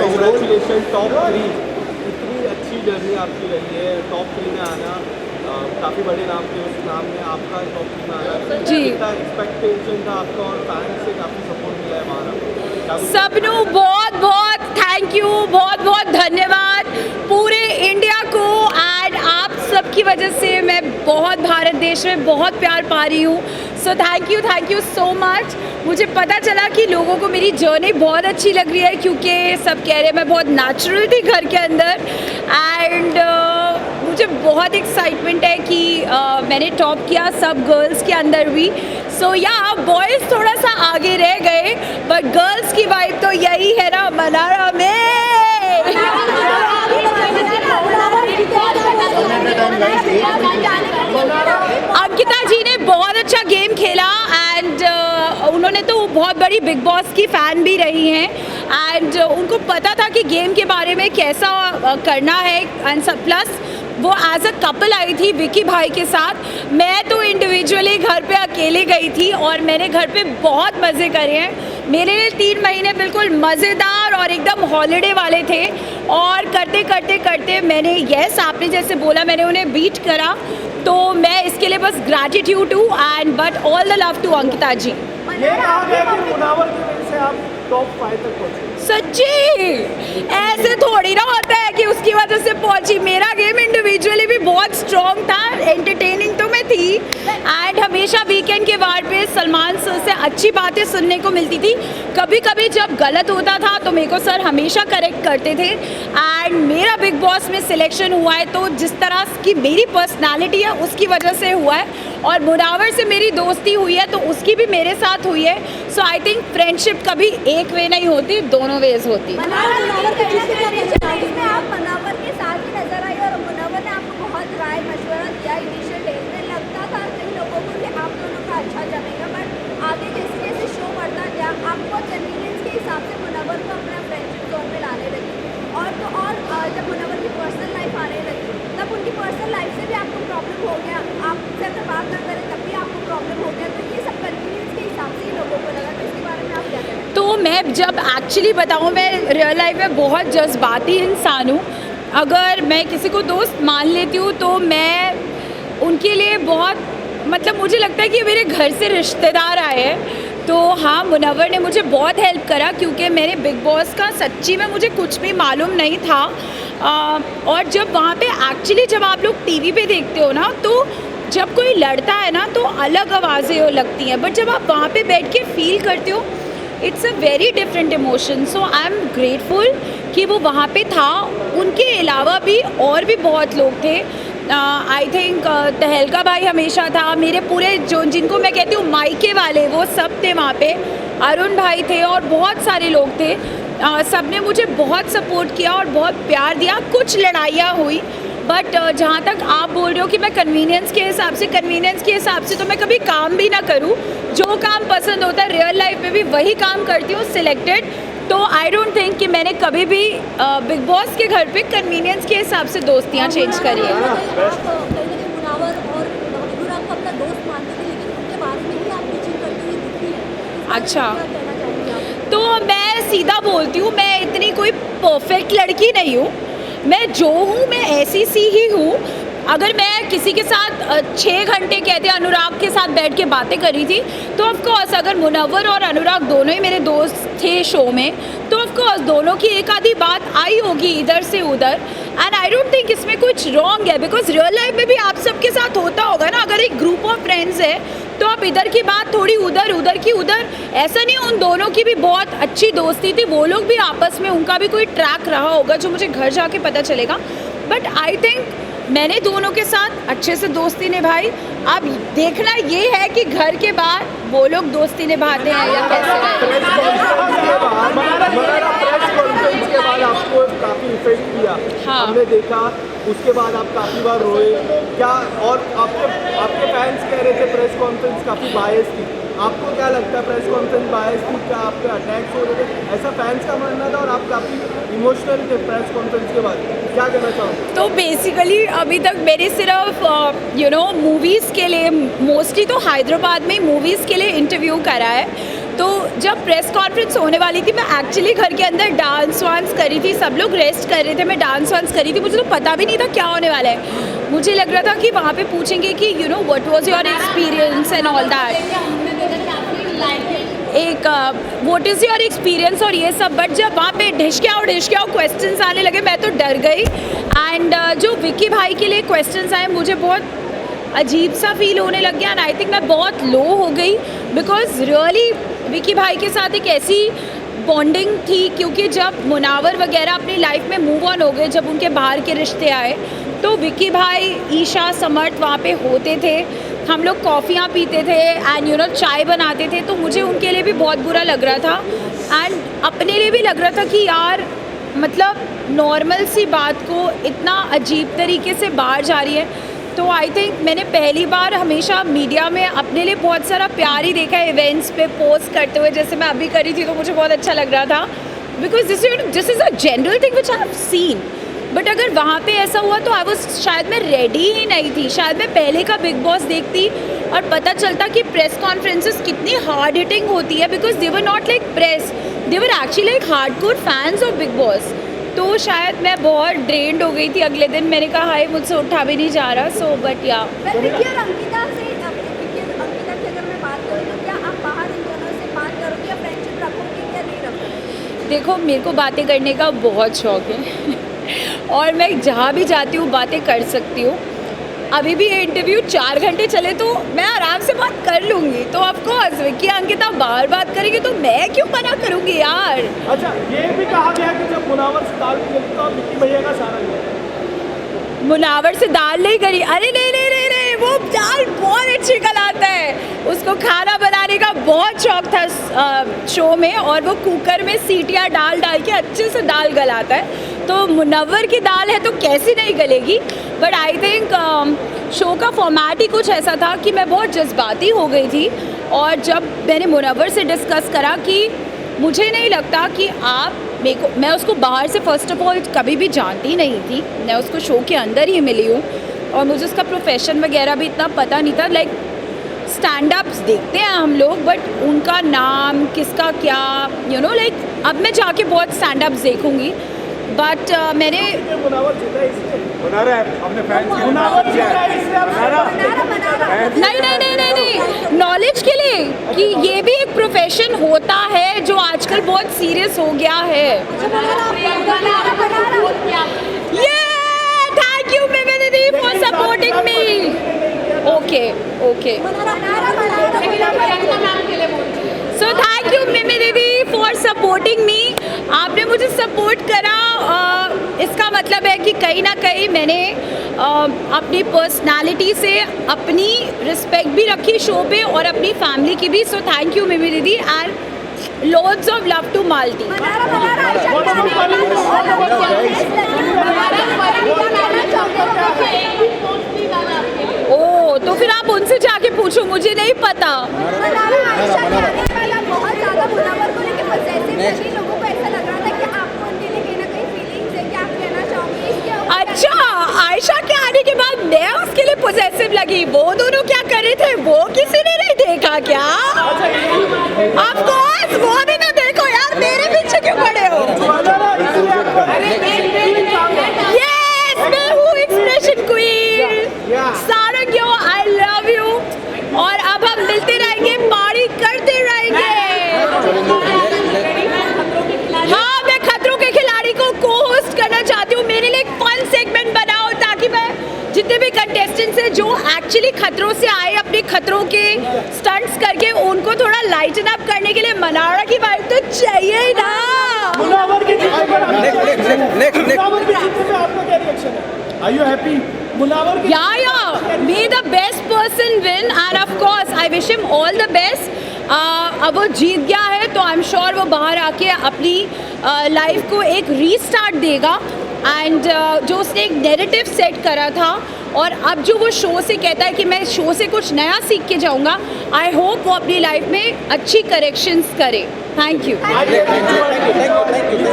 Congratulation top 3, इतनी अच्छी journey आपकी रही है, टॉप 3 में आना, काफ़ी बड़े नाम थे, उस नाम में आपका टॉप 3 में आना जी। कितना एक्सपेक्टेशन था आपका और फैंस से काफ़ी सपोर्ट मिला है हमारा। सबनू बहुत बहुत थैंक यू, बहुत बहुत धन्यवाद पूरे इंडिया को। एंड आप सबकी वजह से मैं बहुत भारत देश में बहुत प्यार पा रही हूँ। So thank you so much. मुझे पता चला कि लोगों को मेरी जर्नी बहुत अच्छी लग रही है, क्योंकि सब कह रहे हैं मैं बहुत नेचुरल थी घर के अंदर। एंड मुझे बहुत एक्साइटमेंट है कि मैंने टॉप किया सब गर्ल्स के अंदर भी। सो या बॉयज़ थोड़ा सा आगे रह गए, बट गर्ल्स की वाइब तो यही है ना, मनारा में। अंकिता जी ने बहुत अच्छा गेम खेला एंड उन्होंने तो बहुत बड़ी बिग बॉस की फ़ैन भी रही हैं एंड उनको पता था कि गेम के बारे में कैसा करना है। एंड सब प्लस वो एज अ कपल आई थी विकी भाई के साथ। मैं तो इंडिविजुअली घर पे अकेले गई थी और मैंने घर पे बहुत मज़े करे हैं। मेरे लिए 3 महीने बिल्कुल मज़ेदार और एकदम हॉलीडे वाले थे। और करते करते करते मैंने यस आपने जैसे बोला मैंने उन्हें बीट करा, तो मैं इसके लिए बस gratitude to and but all the love to Ankita ji. ये कहा गया कि मुनावर की वजह से आप टॉप 5 तक पहुंचे। सच्ची ऐसे थोड़ी ना होता है कि उसकी वजह से पहुंची। मेरा गेम इंडिविजुअली भी बहुत स्ट्रॉन्ग था, एंटरटेनिंग तो मैं थी एंड हमेशा वीकेंड के वार पे सलमान सर से अच्छी बातें सुनने को मिलती थी। कभी कभी जब गलत होता था तो मेरे को सर हमेशा करेक्ट करते थे। एंड मेरा बिग बॉस में सिलेक्शन हुआ है तो जिस तरह की मेरी पर्सनालिटी है उसकी वजह से हुआ है, और मुनावर से मेरी दोस्ती हुई है तो उसकी भी मेरे साथ हुई है। सो आई थिंक फ्रेंडशिप कभी एक वे नहीं होती, दोनों वेज होती। आप मुनावर के साथ ही नजर आई और मुनावर ने आपको बहुत राय मशवरा दिया इनिशियल डेज में। लगता था कई लोगों को कि आप दोनों का अच्छा जमेगा, बट आगे जैसे जैसे शो बढ़ता गया आपको कन्वीनियंस के हिसाब से मुनावर को अपना फ्रेंडशिप जोन में लाने लगी। और तो और जब मुनावर की पर्सनल लाइफ आने लगी तब उनकी पर्सनल लाइफ से भी आपको प्रॉब्लम हो गया, आपसे अगर बात ना करें तब भी आपको प्रॉब्लम हो गया। तो ये सब कन्वीनियंस के हिसाब से ही लोगों को लगा। तो इसके बारे में आप क्या करें? तो मैं जब एक्चुअली बताऊँ, मैं रियल लाइफ में बहुत जज्बाती इंसान हूँ। अगर मैं किसी को दोस्त मान लेती हूँ तो मैं उनके लिए बहुत मतलब मुझे लगता है कि मेरे घर से रिश्तेदार आए हैं। तो हाँ, मुनव्वर ने मुझे बहुत हेल्प करा क्योंकि मेरे बिग बॉस का सच्ची में मुझे कुछ भी मालूम नहीं था। और जब वहाँ पे एक्चुअली जब आप लोग टीवी पे देखते हो ना, तो जब कोई लड़ता है ना तो अलग आवाज़ें लगती हैं, बट जब आप वहाँ पे बैठ के फील करते हो it's a very different emotion. So I am grateful कि वो वहाँ पे था। उनके अलावा भी और भी बहुत लोग थे। आई थिंक तहलका भाई हमेशा था। मेरे पूरे जो जिनको मैं कहती हूँ मायके वाले वो सब थे वहाँ पे। अरुण भाई थे और बहुत सारे लोग थे। सब ने मुझे बहुत सपोर्ट किया और बहुत प्यार दिया। कुछ लड़ाइयाँ हुई, बट जहाँ तक आप बोल रहे हो कि मैं कन्वीनियंस के हिसाब से तो मैं कभी काम भी ना करूँ। जो काम पसंद होता है रियल लाइफ में भी वही काम करती हूँ सिलेक्टेड। तो आई डोंट थिंक कि मैंने कभी भी बिग बॉस के घर पे कन्वीनियंस के हिसाब से दोस्तियाँ चेंज करी है। मुनावर और अनुराग को अपना दोस्त मानते थे, लेकिन उनके बारे में ही आप टीचिंग करते हुए दिखी है। अच्छा, क्या कहना चाहेंगे आप? तो मैं सीधा बोलती हूँ, मैं इतनी कोई परफेक्ट लड़की नहीं हूँ। मैं जो हूँ मैं ऐसी सी ही हूँ। अगर मैं किसी के साथ 6 घंटे कहते अनुराग के साथ बैठ के बातें करी थी तो ऑफकोर्स अगर मुनव्वर और अनुराग दोनों ही मेरे दोस्त थे शो में तो ऑफकोर्स दोनों की एक आधी बात आई होगी इधर से उधर। एंड आई डोंट थिंक इसमें कुछ रॉन्ग है, बिकॉज रियल लाइफ में भी आप सबके साथ होता होगा ना। अगर एक ग्रुप ऑफ फ्रेंड्स है तो आप इधर की बात थोड़ी उधर, उधर की उधर, ऐसा नहीं। उन दोनों की भी बहुत अच्छी दोस्ती थी। वो लोग भी आपस में उनका भी कोई ट्रैक रहा होगा जो मुझे घर जाके पता चलेगा। बट आई थिंक मैंने दोनों के साथ अच्छे से दोस्ती निभाई। अब देखना ये है कि घर के बाहर वो लोग दोस्ती निभाते हैं या कैसे। के बाद आपको काफी इफेक्ट किया, हाँ। हमने देखा। उसके बाद आप काफी बार रोए क्या, और आपके फैंस कह रहे थे प्रेस कॉन्फ्रेंस काफी बायस थी। आपको क्या लगता है प्रेस कॉन्फ्रेंस बायस थी? क्या आप पे अटैक्स हो रहे थे? ऐसा फैंस का मानना था और आप काफ़ी इमोशनल थे प्रेस कॉन्फ्रेंस के बाद। क्या कहना चाहोगे? तो बेसिकली अभी तक मेरे सिर्फ मूवीज़ के लिए, मोस्टली तो हैदराबाद में मूवीज़ के लिए इंटरव्यू करा है। तो जब प्रेस कॉन्फ्रेंस होने वाली थी, मैं एक्चुअली घर के अंदर डांस वांस करी थी, सब लोग रेस्ट कर रहे थे, मैं डांस वांस करी थी, मुझे तो पता भी नहीं था क्या होने वाला है। मुझे लग रहा था कि वहाँ पे पूछेंगे कि you know what was your experience and all that, एक व्हाट इज़ योर एक्सपीरियंस और ये सब। बट जब वहाँ पे ढिशक्याओ क्वेश्चंस आने लगे, मैं तो डर गई। एंड जो विक्की भाई के लिए क्वेश्चंस आए, मुझे बहुत अजीब सा फील होने लग गया एंड आई थिंक मैं बहुत लो हो गई, बिकॉज रियली विक्की भाई के साथ एक ऐसी बॉन्डिंग थी, क्योंकि जब मुनावर वगैरह अपनी लाइफ में मूव ऑन हो गए, जब उनके बाहर के रिश्ते आए, तो विक्की भाई, ईशा, समर्थ वहाँ पे होते थे, हम लोग कॉफ़ियाँ पीते थे एंड यू नो चाय बनाते थे, तो मुझे उनके लिए भी बहुत बुरा लग रहा था एंड अपने लिए भी लग रहा था कि यार मतलब नॉर्मल सी बात को इतना अजीब तरीके से बाहर जा रही है। तो आई थिंक मैंने पहली बार हमेशा मीडिया में अपने लिए बहुत सारा प्यार ही देखा है, इवेंट्स पे पोस्ट करते हुए, जैसे मैं अभी करी थी, तो मुझे बहुत अच्छा लग रहा था, because this is a general thing which I have seen. But अगर वहाँ पे ऐसा हुआ तो आई वाज, शायद मैं रेडी ही नहीं थी, शायद मैं पहले का बिग बॉस देखती और पता चलता कि प्रेस कॉन्फ्रेंसेस कितनी हार्ड हिटिंग होती है, because they were not like press, they were actually like hardcore fans of big boss. तो शायद मैं बहुत ड्रेन्ड हो गई थी अगले दिन, मैंने कहा हाय मुझसे उठा भी नहीं जा रहा। सो बट या विक्की और अंकिता से, विक्की और अंकिता की अगर मैं बात करूँ तो क्या आप बाहर इन दोनों से बात करोगे या फ्रेंडशिप रखोगे या नहीं रखोगे? देखो, मेरे को बातें करने का बहुत शौक है और मैं जहाँ भी जाती हूँ बातें कर सकती हूँ। अभी भी ये इंटरव्यू 4 घंटे चले तो मैं आराम से बात कर लूँगी, तो ऑफकोर्स विक्की अंकिता बाहर बात करेंगे तो मैं क्यों मना करूँगी यार। अच्छा, ये भी कहा गया कि जब मुनावर से दाल निकलती तो आप विक्की भैया का सहारा लिया। मुनावर से दाल नहीं करी, अरे नहीं, वो दाल बहुत अच्छी गलाता है, उसको खाना बनाने का बहुत शौक था शो में, और वो कुकर में सीटियाँ डाल के अच्छे से दाल गलाता है। तो मुनव्वर की दाल है तो कैसी नहीं गलेगी। बट आई थिंक शो का फॉर्मेट ही कुछ ऐसा था कि मैं बहुत जज्बाती हो गई थी, और जब मैंने मुनव्वर से डिस्कस करा कि मुझे नहीं लगता कि आप मैं उसको बाहर से फर्स्ट ऑफ ऑल कभी भी जानती नहीं थी, मैं उसको शो के अंदर ही मिली हूँ और मुझे उसका प्रोफेशन वगैरह भी इतना पता नहीं था। लाइक स्टैंड अप्स देखते हैं हम लोग, बट उनका नाम किसका क्या यू नो लाइक अब मैं जाके बहुत स्टैंड अप्स देखूँगी। बट मैंने मुनावर जीता है इसलिए बना रहा है अपने फैंस के मुनावर जीता है इसलिए आप नहीं नॉलेज के लिए कि ये भी एक प्रोफेशन होता है जो आजकल बहुत सीरियस हो गया है। ये थैंक यू मिमी दीदी for supporting me. Okay so thank you Mimi दीदी फॉर सपोर्टिंग मी। आपने मुझे सपोर्ट करा, इसका मतलब है कि कहीं ना कहीं मैंने अपनी पर्सनालिटी से अपनी रिस्पेक्ट भी रखी शो पे और अपनी फैमिली की भी। सो थैंक यू मिमी दीदी and loads of love to Malti. ओ तो फिर आप उनसे जाके पूछो, मुझे नहीं पता। अच्छा, आयशा के आने के बाद मैं उसके लिए पोजेसिव लगी, वो दोनों क्या कर रहे थे वो किसी ने नहीं देखा क्या? ऑफ कोर्स वो भी तो देखो यार, मेरे पीछे क्यों पड़े हो? यस, मैं हूँ एक्सप्रेशन क्वीन सारंग्यो, आई लव यू। और अब हम मिलते रहेंगे, पार्टी करते रहेंगे। हाँ, मैं खतरों के खिलाड़ी को को होस्ट करना चाहती हूँ। मेरे लिए एक फन सेगमेंट बनाओ ताकि मैं जितने भी कंटेस्टेंट्स हैं जो एक्चुअली खतरों से आए अपने खतरों के स्टंट्स करके, उनको थोड़ा लाइटन अप करने के लिए मनारा की वाइब तो चाहिए ही ना। मुनावर के जीतने पे आपका क्या रिएक्शन है? Are you happy? मुनावर के may the best person win and of course I wish him all the best। अब वो जीत गया है तो आई एम श्योर वो बाहर आके अपनी लाइफ को एक रीस्टार्ट देगा एंड जो उसने एक नैरेटिव सेट करा था और अब जो वो शो से कहता है कि मैं शो से कुछ नया सीख के जाऊंगा, आई होप वो अपनी लाइफ में अच्छी करेक्शंस करे। Thank you.